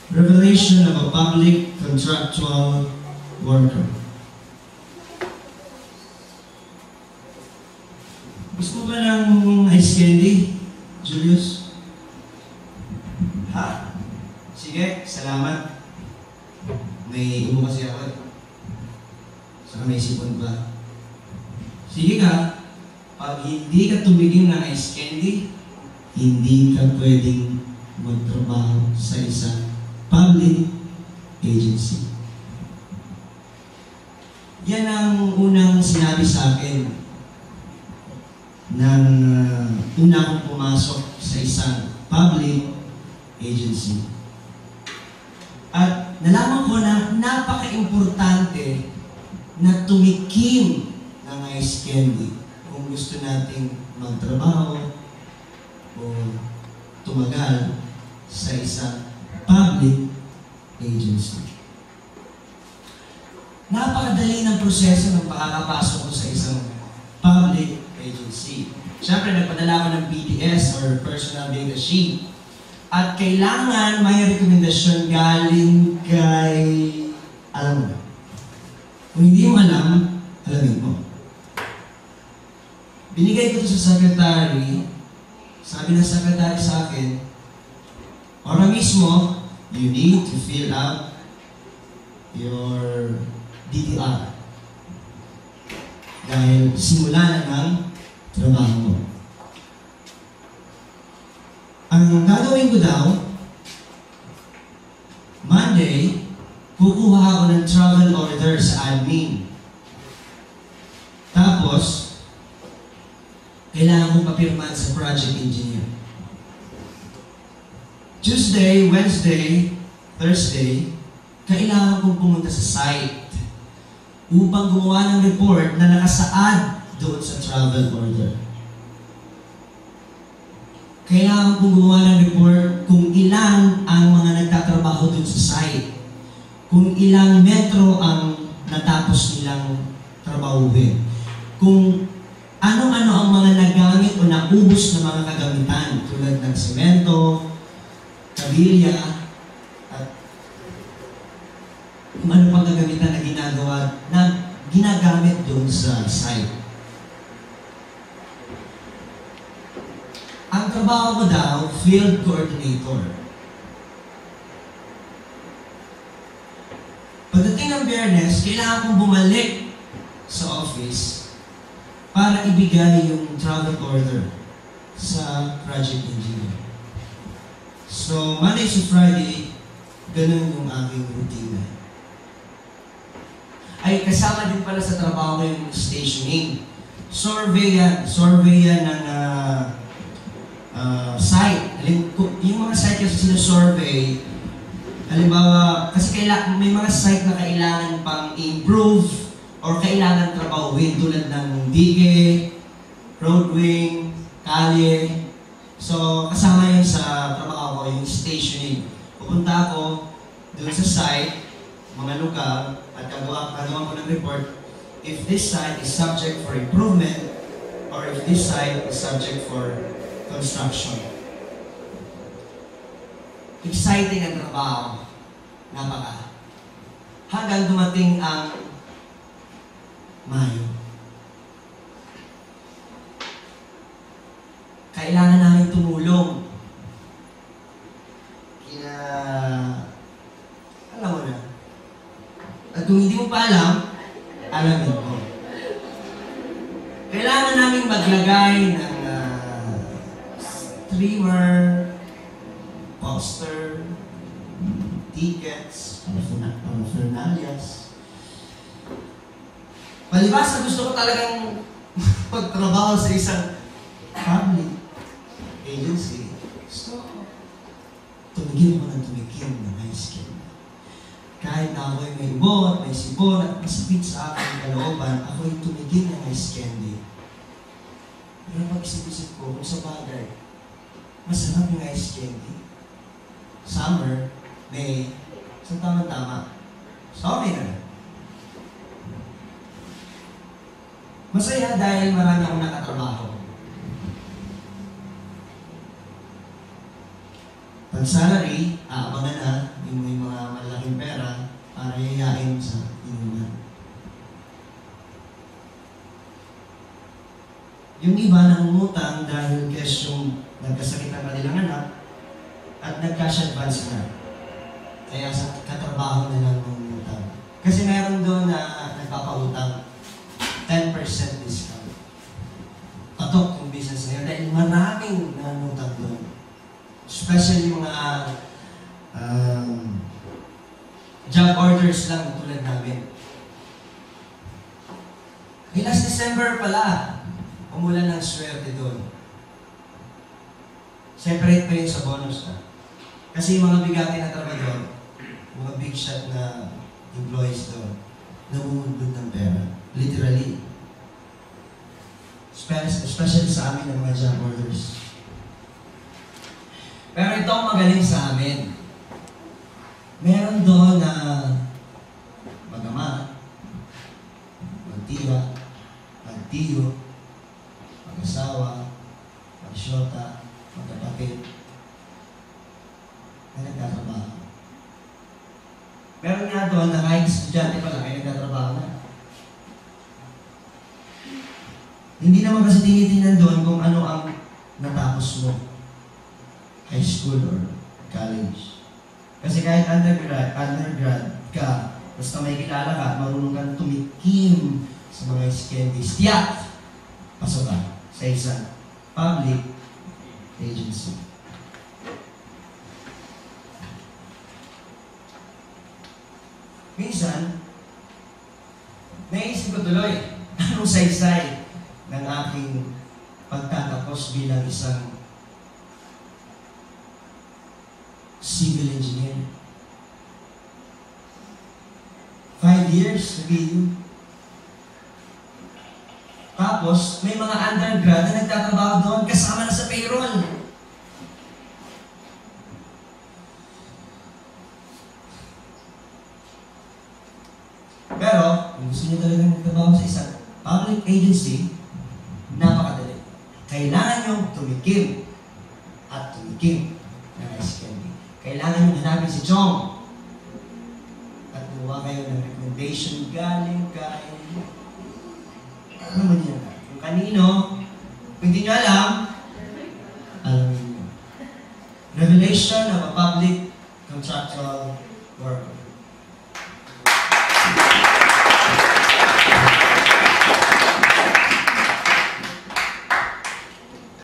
Revelation of a public contractual worker. Gusto ba ng ice candy, Julius? Ha? Sige, salamat. May umo kasi ako. Saka may sipon pa. Sige ka, pag hindi ka tumigil ng ice candy, hindi ka pwedeng magtrabaho sa isang public agency. Yan ang unang sinabi sa akin nang una akong pumasok sa isang public agency. At nalaman ko na napaka-importante na tumikim ng ice candy kung gusto nating magtrabaho o tumagal sa isang public agency. Napakadali ng proseso ng pagkakapasok ko sa isang public agency. Siyempre, nagpadala ko ng BDS or Personal Data Sheet. At kailangan may rekomendasyon galing kay, alam mo na. Kung hindi mo alam, alamin mo. Binigay ko ito sa secretary. Sabi ng secretary sa akin, ora mismo, you need to fill out your DTR. Dahil simula na ng trabaho mo. Ang gagawin ko daw, Monday, kukuha ako ng travel order sa admin. Tapos, kailangan kong papirmahan sa project engineer. Tuesday, Wednesday, Thursday, kailangan kong pumunta sa site upang gumawa ng report na nakasaad doon sa travel order. Kailangan kong gumawa ng report kung ilan ang mga nagtatrabaho doon sa site, kung ilang metro ang natapos nilang trabahuhin, kung ano-ano ang mga nagamit o naubos na mga kagamitan tulad ng semento, kabilya, at kung ano pang gagamitan na ginagamit doon sa site. Ang trabaho ko daw, field coordinator. Pagdating ng Biyernes, kailangan kong bumalik sa office para ibigay yung travel order sa project engineer. So, Monday to Friday, ganun yung aking routine. Ay, kasama din pala sa trabaho ko yung stationing. Survey yan ng site. Yung mga site kasi sila-survey, halimbawa, kasi may mga site na kailangan pang improve or kailangan trabahuin tulad ng dige, road wing, kalye. So, kasama yun sa trabaho ko, yung stationing. Pupunta ako doon sa site, mga lugar, at gagawa ko ng report if this site is subject for improvement or if this site is subject for construction. Exciting ang trabaho. Napaka. Hanggang dumating ang Mayo. Kailangan namin tumulong. Alam mo na. At kung hindi mo pa alam, alamin mo. Kailangan namin maglagay ng streamer, poster, tickets, paraphernalia. Palibasa, gusto ko talagang pagtrabaho sa isang public agency. So, tumigil mo ng tumigil ng ice cream. Kahit na ako'y may ubot, may sipon, at masakit sa aking kalooban, ako'y tumigil ng ice candy. Pero pag-isip-isip ko, kung sa bagay, masarap yung ice candy. Summer, May, so tama-tama. So, okay na. Masaya dahil marami akong nakatrabaho. Pag salary, aabangan na yung yayain sa inuman. Yung iba nangungutang dahil yung nagkasakit ang kanilang anak at nag-cash advance na. Kaya sa katrabaho na lang nangungutang. Kasi meron doon na nagpapautang 10% discount. Patok yung business na yun dahil maraming nangungutang doon. Especially mga job orders lang tulad namin. Last December pala, umulan ng swerte doon. Separate pa yun sa bonus na. Kasi yung mga bigati na trabador, mga big shot na employees doon, namumundod ng pera. Literally. Especially sa amin ng mga job orders. Pero ito ang magaling sa amin. Meron doon na mag-ama, mag-tiya, mag-tiyo, mag-asawa, mag-syota, mag-kapatid, na nagtatrabaho. Meron nga doon na kahit estudyante pa lang ay nagtatrabaho na. Hindi naman kasi tinitingnan doon kung ano ang natapos mo. High school or college. Kasi kahit undergrad ka, basta may kilala ka, marunong kang tumikim sa mga candies. Tiyak! Pasok ka sa isang public agency. Minsan, naisip ko tuloy, anong saysay ng aking pagtatapos bilang isang civil engineer. 5 years, nag-iyon. Tapos, may mga undergrad na nagtatrabaho doon kasama na sa payroll. Pero, kung gusto niyo talaga magtrabaho sa isang public agency, napakadali. Kailangan nyo tumikim at tumikim ng ice candy. Kailangan nyo hanapin si Chong at gumawa kayo ng recommendation galing kay ano mo niya? Kung kanino, kung hindi nyo alam niyo. Revelation of a public contractual worker.